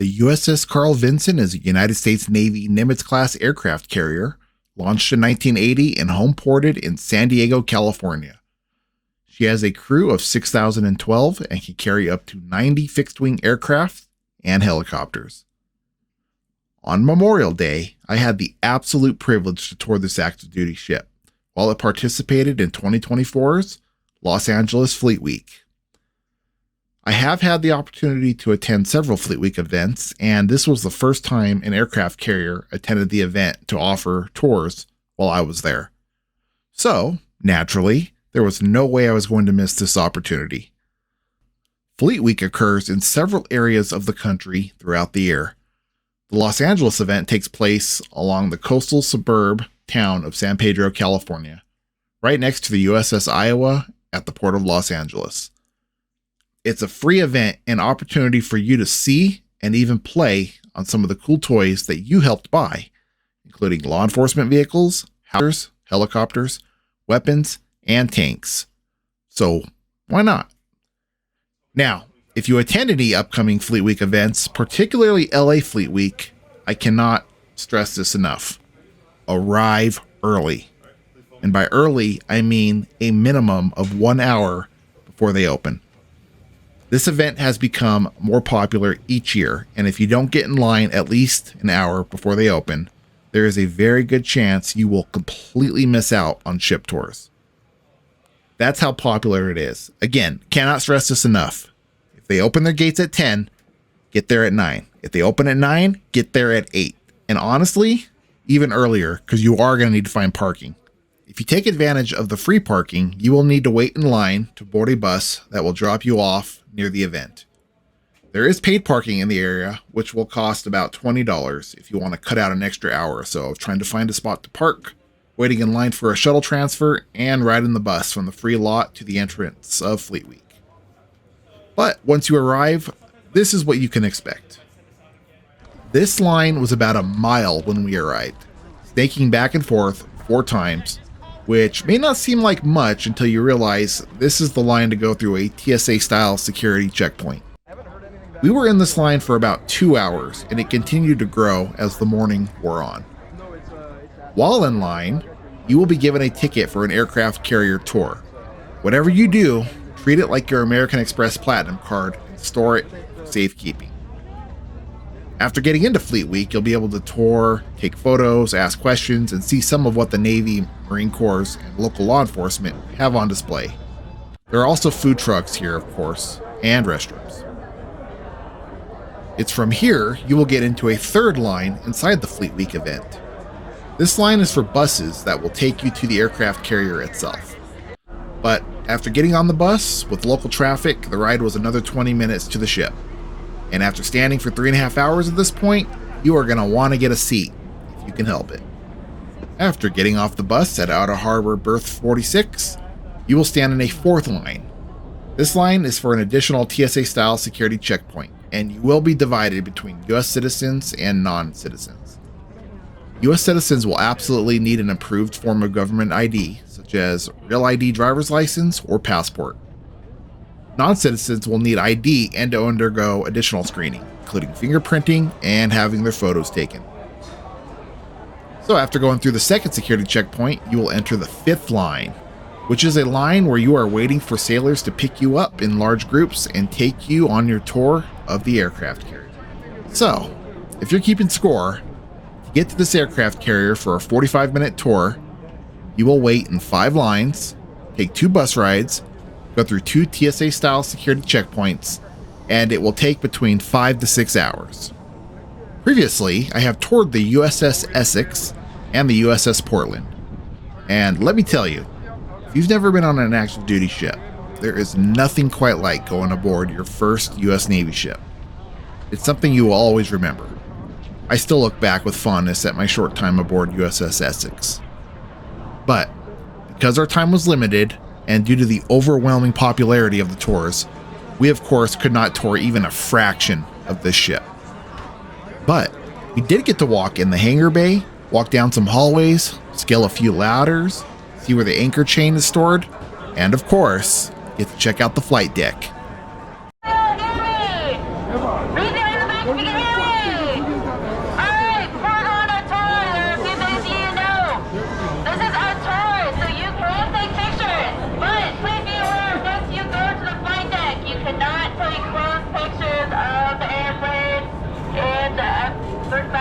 The USS Carl Vinson is a United States Navy Nimitz-class aircraft carrier, launched in 1980 and home-ported in San Diego, California. She has a crew of 6,012 and can carry up to 90 fixed-wing aircraft and helicopters. On Memorial Day, I had the absolute privilege to tour this active duty ship, while it participated in 2024's Los Angeles Fleet Week. I have had the opportunity to attend several Fleet Week events, and this was the first time an aircraft carrier attended the event to offer tours while I was there. So, naturally, there was no way I was going to miss this opportunity. Fleet Week occurs in several areas of the country throughout the year. The Los Angeles event takes place along the coastal suburb town of San Pedro, California, right next to the USS Iowa at the Port of Los Angeles. It's a free event and opportunity for you to see and even play on some of the cool toys that you helped buy, including law enforcement vehicles, howitzers, helicopters, weapons, and tanks. So, why not? Now, if you attend any upcoming Fleet Week events, particularly LA Fleet Week, I cannot stress this enough. Arrive early. And by early, I mean a minimum of 1 hour before they open. This event has become more popular each year, and if you don't get in line at least an hour before they open, there is a very good chance you will completely miss out on ship tours. That's how popular it is. Again, cannot stress this enough. If they open their gates at 10, get there at 9. If they open at 9, get there at 8. And honestly, even earlier, because you are going to need to find parking. If you take advantage of the free parking, you will need to wait in line to board a bus that will drop you off near the event. There is paid parking in the area, which will cost about $20 if you want to cut out an extra hour or so of trying to find a spot to park, waiting in line for a shuttle transfer, and riding the bus from the free lot to the entrance of Fleet Week. But once you arrive, this is what you can expect. This line was about a mile when we arrived, snaking back and forth 4 times, which may not seem like much until you realize this is the line to go through a TSA-style security checkpoint. We were in this line for about 2 hours, and it continued to grow as the morning wore on. While in line, you will be given a ticket for an aircraft carrier tour. Whatever you do, treat it like your American Express Platinum card and store it for safekeeping. After getting into Fleet Week, you'll be able to tour, take photos, ask questions, and see some of what the Navy, Marine Corps, and local law enforcement have on display. There are also food trucks here, of course, and restrooms. It's from here you will get into a third line inside the Fleet Week event. This line is for buses that will take you to the aircraft carrier itself. But after getting on the bus, with local traffic, the ride was another 20 minutes to the ship. And after standing for 3.5 hours at this point, you are going to want to get a seat, if you can help it. After getting off the bus at Outer Harbor Berth 46, you will stand in a fourth line. This line is for an additional TSA-style security checkpoint, and you will be divided between U.S. citizens and non-citizens. U.S. citizens will absolutely need an approved form of government ID, such as Real ID driver's license or passport. Non-citizens will need ID and to undergo additional screening, including fingerprinting and having their photos taken. So after going through the second security checkpoint, you will enter the fifth line, which is a line where you are waiting for sailors to pick you up in large groups and take you on your tour of the aircraft carrier. So, if you're keeping score, to get to this aircraft carrier for a 45-minute tour, you will wait in 5 lines, take 2 bus rides, go through 2 TSA-style security checkpoints, and it will take between 5 to 6 hours. Previously, I have toured the USS Essex and the USS Portland. And let me tell you, if you've never been on an active duty ship, there is nothing quite like going aboard your first US Navy ship. It's something you will always remember. I still look back with fondness at my short time aboard USS Essex. But because our time was limited, and due to the overwhelming popularity of the tours, we of course could not tour even a fraction of this ship. But we did get to walk in the hangar bay, walk down some hallways, scale a few ladders, see where the anchor chain is stored, and of course, get to check out the flight deck. we can hear you! Alright, before we go on our tour, there are a few things you need to know. This is our tour, so you can take pictures, but please be aware, once you go to the flight deck, you cannot take close pictures of the airplane and the F-35.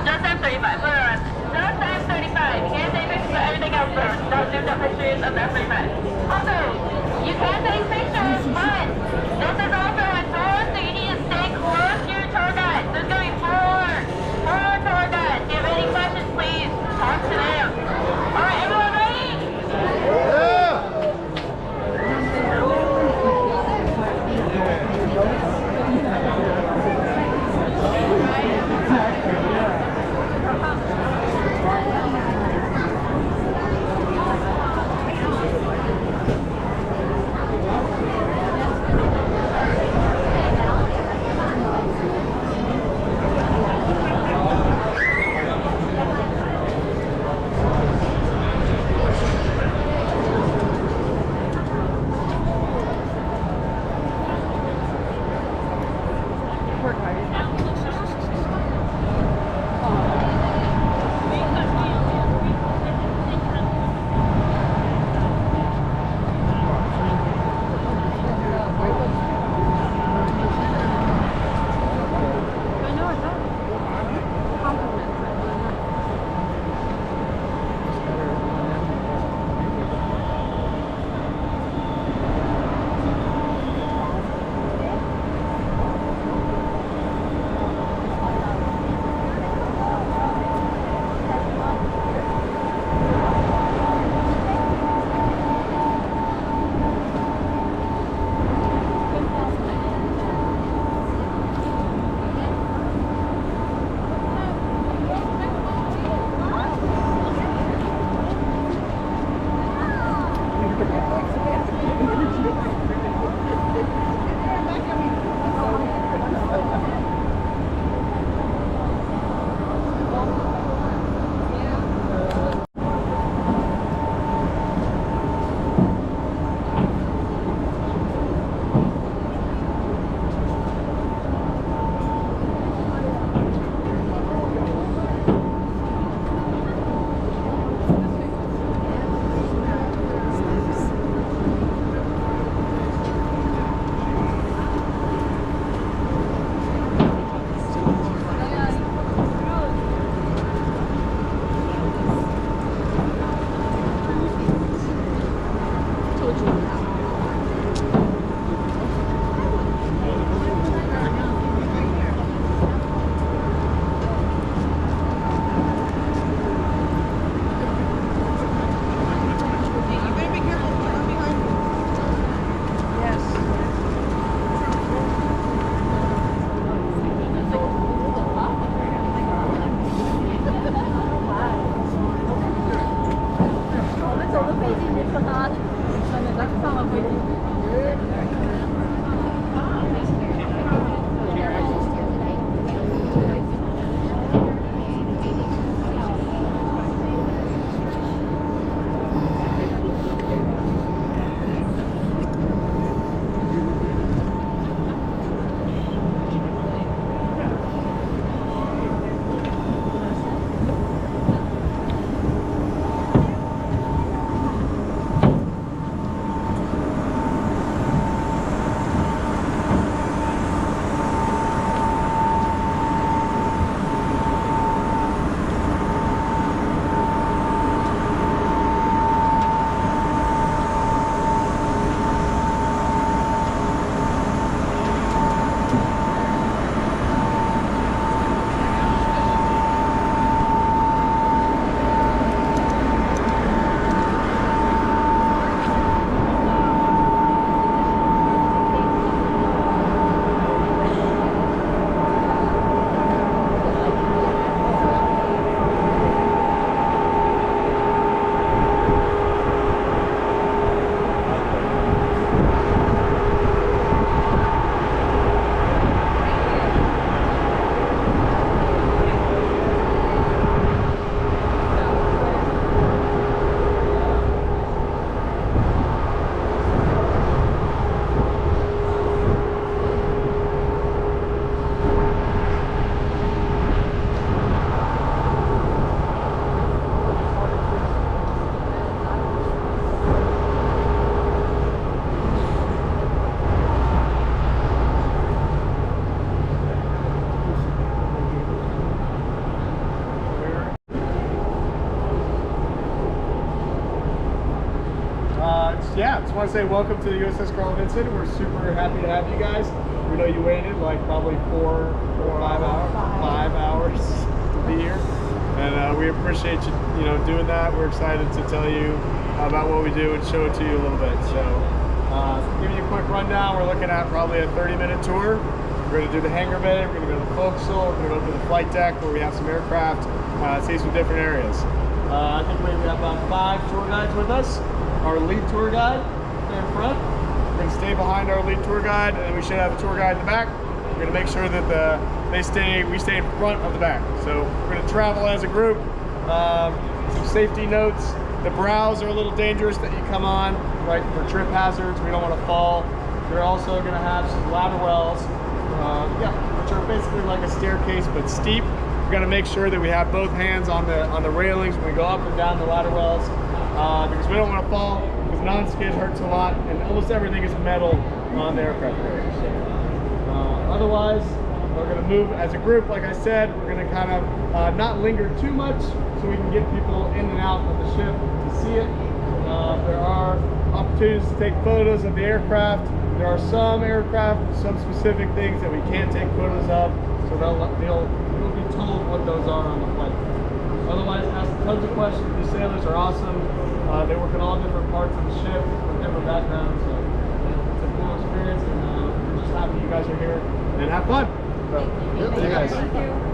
Just F-35, put it on. Just F-35. You can't take pictures of everything else, though. Don't do the pictures of the F-35. Also, you can take pictures, but this is also a tour, so you need to stay close to your tour guide. There's going to be four tour guides. If you have any questions, please talk to them. All right, everyone ready? just want to say welcome to the USS Carl Vinson. We're super happy to have you guys. We know you waited like probably 4 or 5 hours to be here, and we appreciate you doing that. We're excited to tell you about what we do and show it to you a little bit. So to give you a quick rundown, we're looking at probably a 30-minute tour. We're going to do the hangar bay, we're going to go to the forecastle, we're going to go to the flight deck where we have some aircraft, see some different areas. I think we have about 5 tour guides with us. Our lead tour guide there in front. We're going to stay behind our lead tour guide, and then we should have a tour guide in the back. We're going to make sure that we stay in front of the back. So we're going to travel as a group. Some safety notes. The brows are a little dangerous that you come on, right, for trip hazards. We don't want to fall. We're also going to have some ladder wells, which are basically like a staircase but steep. We've got to make sure that we have both hands on the railings when we go up and down the ladder wells, because we don't want to fall, because non-skid hurts a lot, and almost everything is metal on the aircraft carrier. So, otherwise, we're going to move as a group. Like I said, we're going to kind of not linger too much so we can get people in and out of the ship to see it. There are opportunities to take photos of the aircraft. There are some aircraft, some specific things that we can't take photos of, so they'll be told what those are on the flight. Otherwise, ask tons of questions. These sailors are awesome. They work in all different parts of the ship with different backgrounds, so it's a cool experience, and we're just happy you guys are here, and have fun. So, see you guys. Thank you.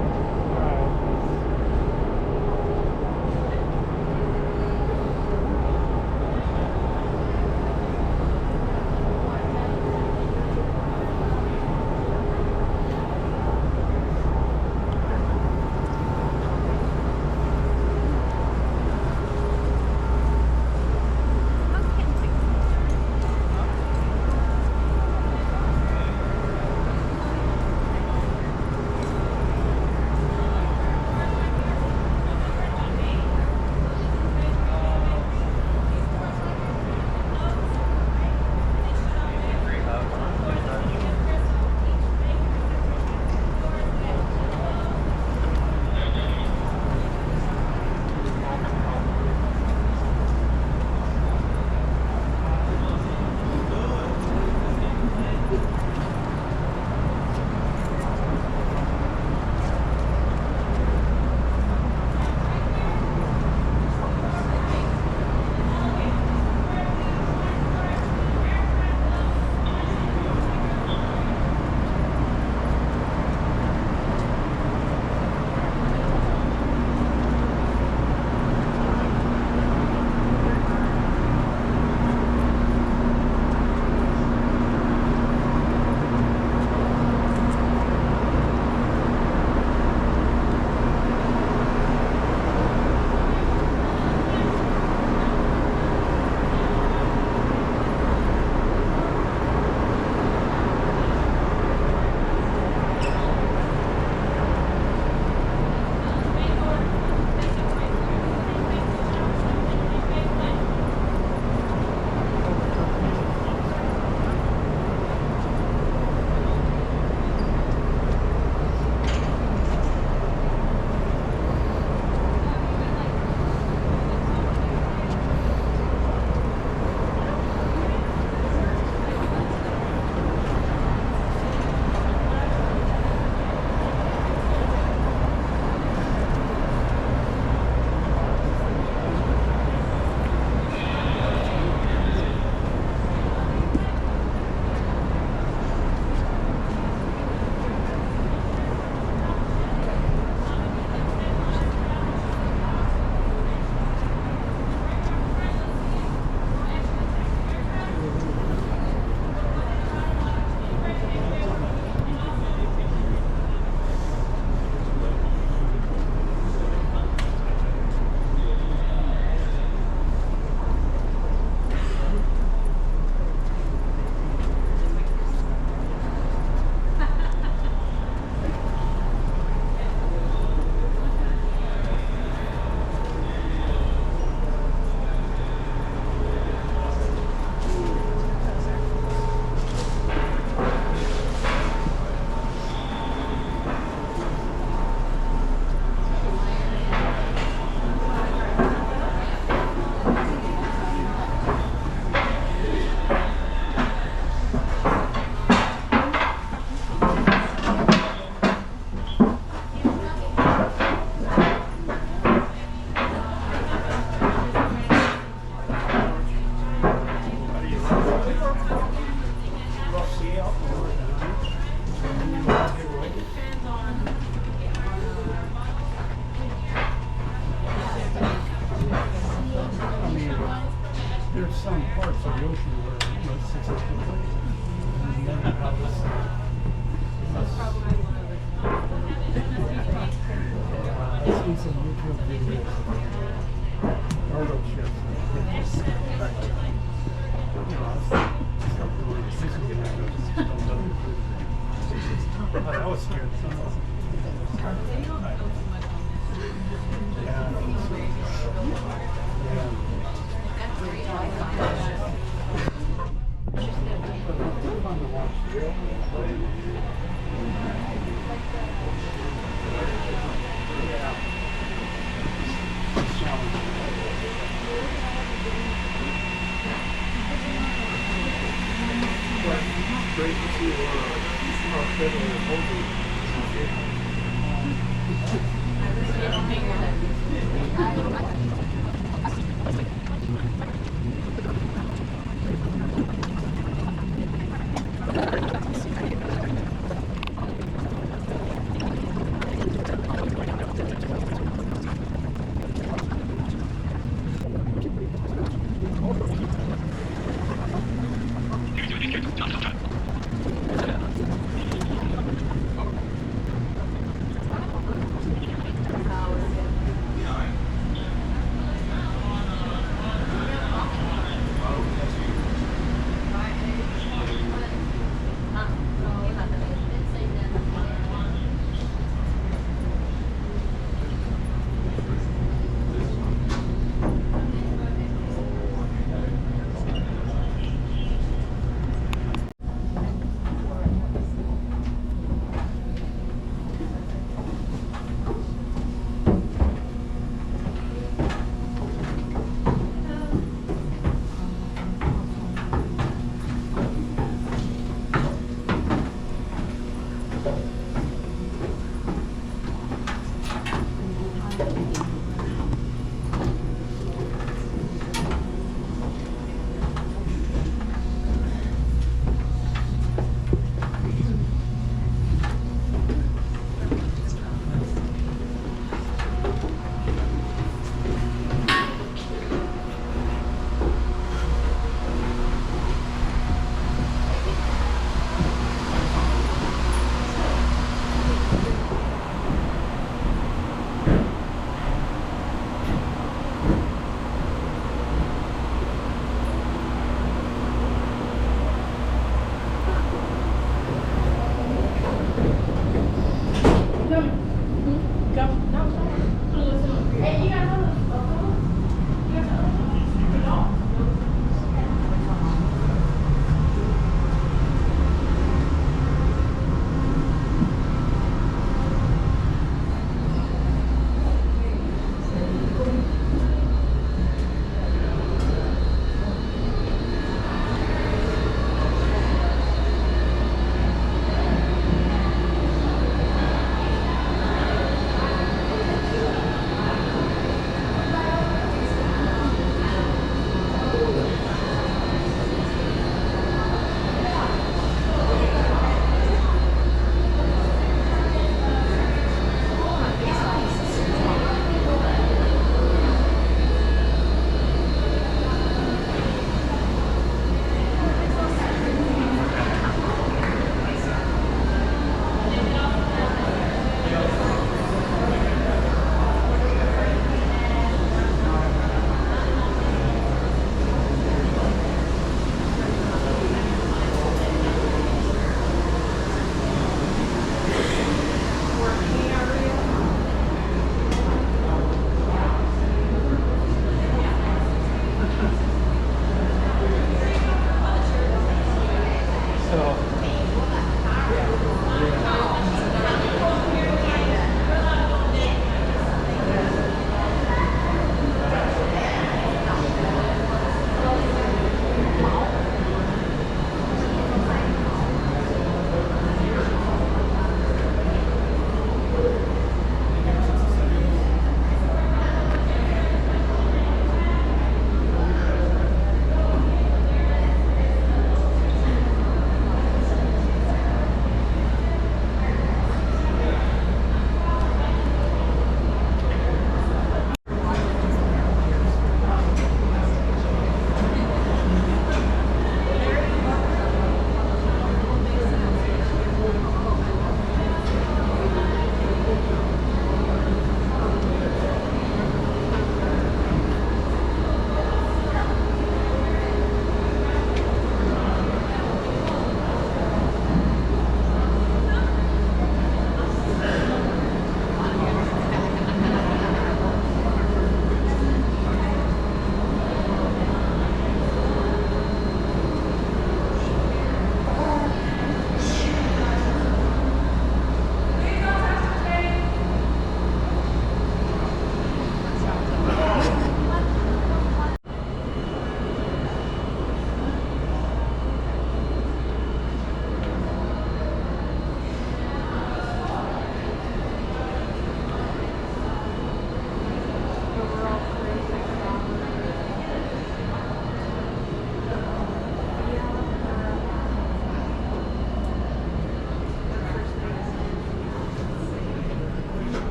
Cargo ships. That was scary. Great to see how Pedro is holding.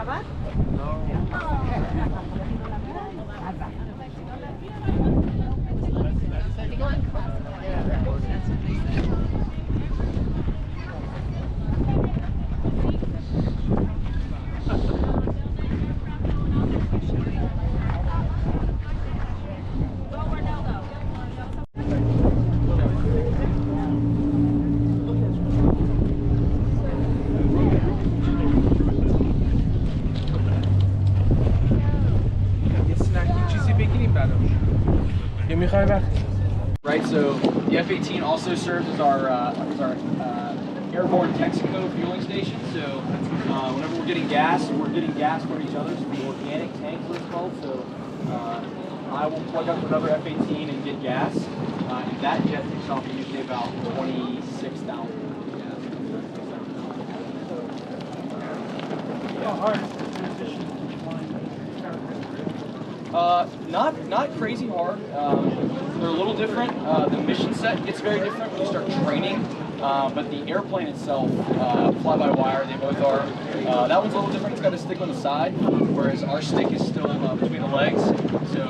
grabar? Right, so the F-18 also serves as our airborne Texaco fueling station. So whenever we're getting gas from each other. So the organic tanks, what it's called. So I will plug up another F-18 and get gas, and that jet takes off usually about 26,000. How hard is the transition flying? Not crazy hard. They're a little different. The mission set gets very different when you start training, but the airplane itself, fly-by-wire, they both are. That one's a little different. It's got a stick on the side, whereas our stick is still between the legs. So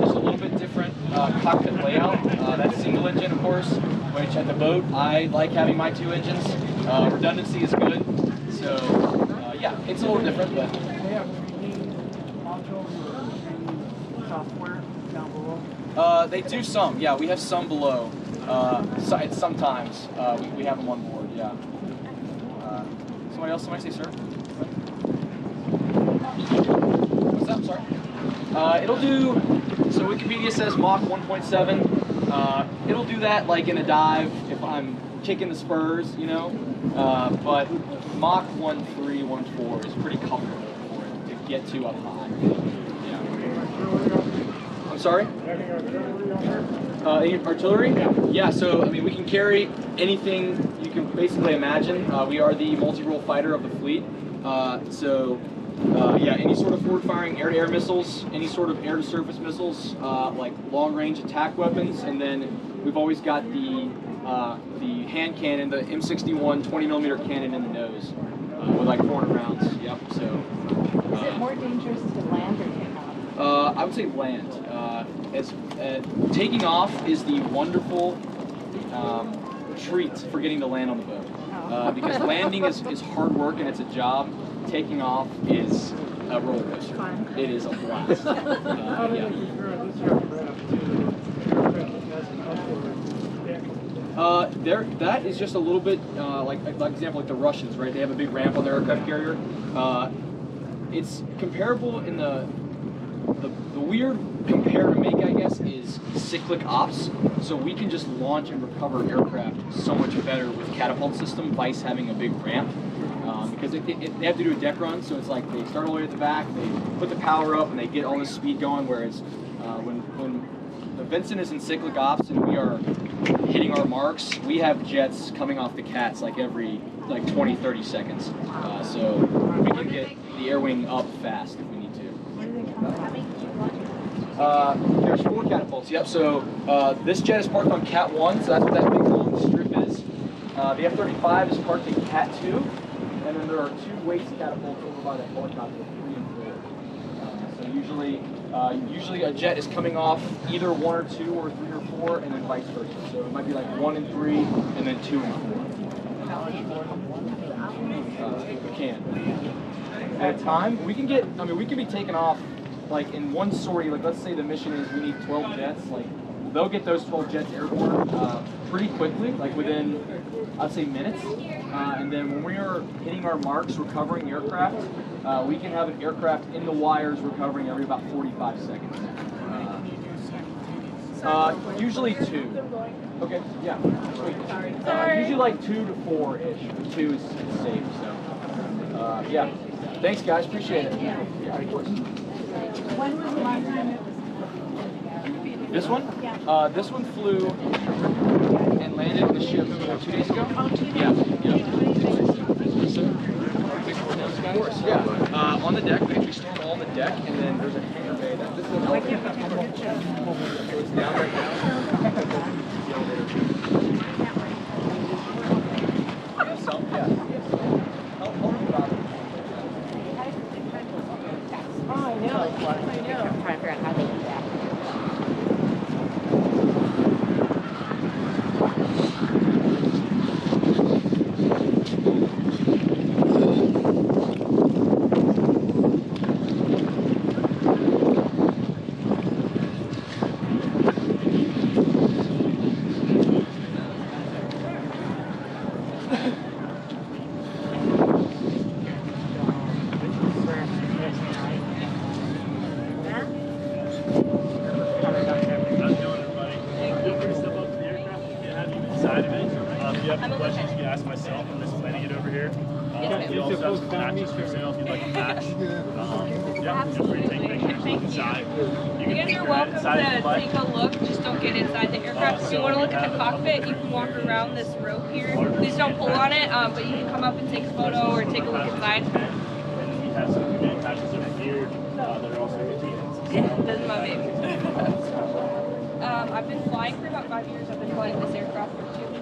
just a little bit different cockpit layout. That's single engine, of course, which at the boat, I like having my 2 engines. Redundancy is good. So yeah, it's a little different, but. Software down below? They do some, yeah. We have some below. Sometimes we have them on board, yeah. Somebody say, sir? What's that? I'm sorry. It'll do. So Wikipedia says Mach 1.7. It'll do that like in a dive if I'm kicking the spurs, you know. But Mach 1.3, 1.4 is pretty comfortable for it to get to up high. I'm sorry? Artillery? Yeah, so I mean we can carry anything you can basically imagine. We are the multi-role fighter of the fleet. Yeah, any sort of forward-firing air-to-air missiles, any sort of air-to-surface missiles, like long-range attack weapons, and then we've always got the hand cannon, the M61 20mm cannon in the nose with like 400 rounds. Yep. So. Is it more dangerous to land or take off? I would say land. Taking off is the wonderful treat for getting to land on the boat. Because landing is hard work and it's a job. Taking off is a roller coaster. Fun. It is a blast. Yeah. That is just a little bit like example, like the Russians, right? They have a big ramp on their aircraft carrier. It's comparable in the weird compare to make, I guess, is cyclic ops. So we can just launch and recover aircraft so much better with catapult system, Vice having a big ramp. Because they have to do a deck run, so it's like they start all the way at the back, they put the power up, and they get all this speed going, whereas when the Vinson is in cyclic ops and we are hitting our marks, we have jets coming off the cats like every 20-30 seconds. So we can get the air wing up fast if we need to. There's 4 catapults, yep. So this jet is parked on Cat 1, so that's what that big long strip is. The F-35 is parked in Cat 2, and then there are 2 waste catapults over by the helicopter, 3 and 4. So usually a jet is coming off either 1 or 2 or 3 or 4, and then vice versa. So it might be like 1 and 3, and then 2 and 4. We can. At a time, we can be taken off like in one sortie. Like let's say the mission is we need 12 jets. Like they'll get those 12 jets airborne pretty quickly, like within I'd say minutes. And then when we are hitting our marks, recovering aircraft, we can have an aircraft in the wires recovering every about 45 seconds. Usually 2. Okay, yeah. Usually like 2 to 4-ish. 2 is safe, so. Yeah. Thanks, guys. Appreciate it. Yeah, of course. When was the last time it was? This one? Yeah. This one flew and landed on the ship 2 days ago. Oh, 2 days? Yeah. Of course, yeah. On the deck, we store them all on the deck, and then there's a hangar bay. This is an elevator. So it's down right now. Some, yeah. I'll about it. inside of it. If you have any questions, you can ask myself. I'm just planning it over here. We also have some patches for sale if you'd like a patch. Yeah, feel free to take pictures inside. You guys are welcome to take a look. Just don't get inside the aircraft. If you want to look at the cockpit, you can walk around this rope here. Please don't pull on it, but you can come up and take a photo or take a look inside. And we have some community patches over here that are also convenient. This is my baby. I've been flying for about 5 years. I've been flying this aircraft for 2.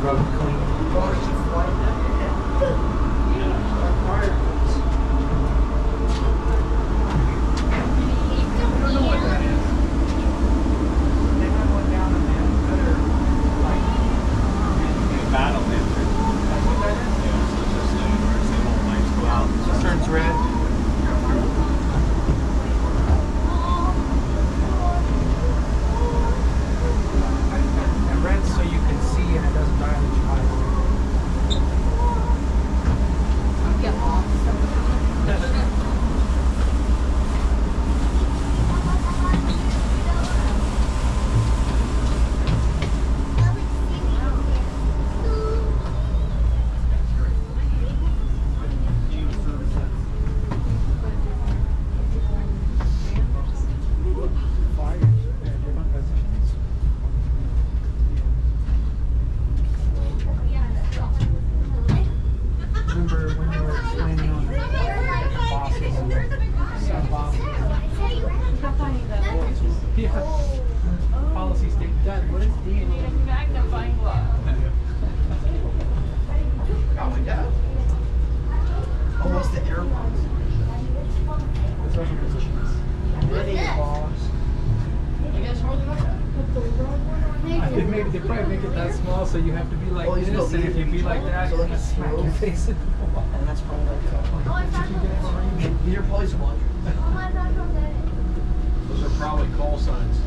rub it clean. Turns red. And red so you can see and it doesn't dilate your eyes. Get lost. Remember when you were explaining on the bosses and sub-bosses? Yeah. Policy statement. Dad, what is D? Magnifying glass. Oh, what's the air box? Special positions. Boss. I think maybe they probably make it that small so you have to be like this, and if you be like that, you're gonna smack your face in the wall. And that's probably like your place of laundry. Those are probably call signs.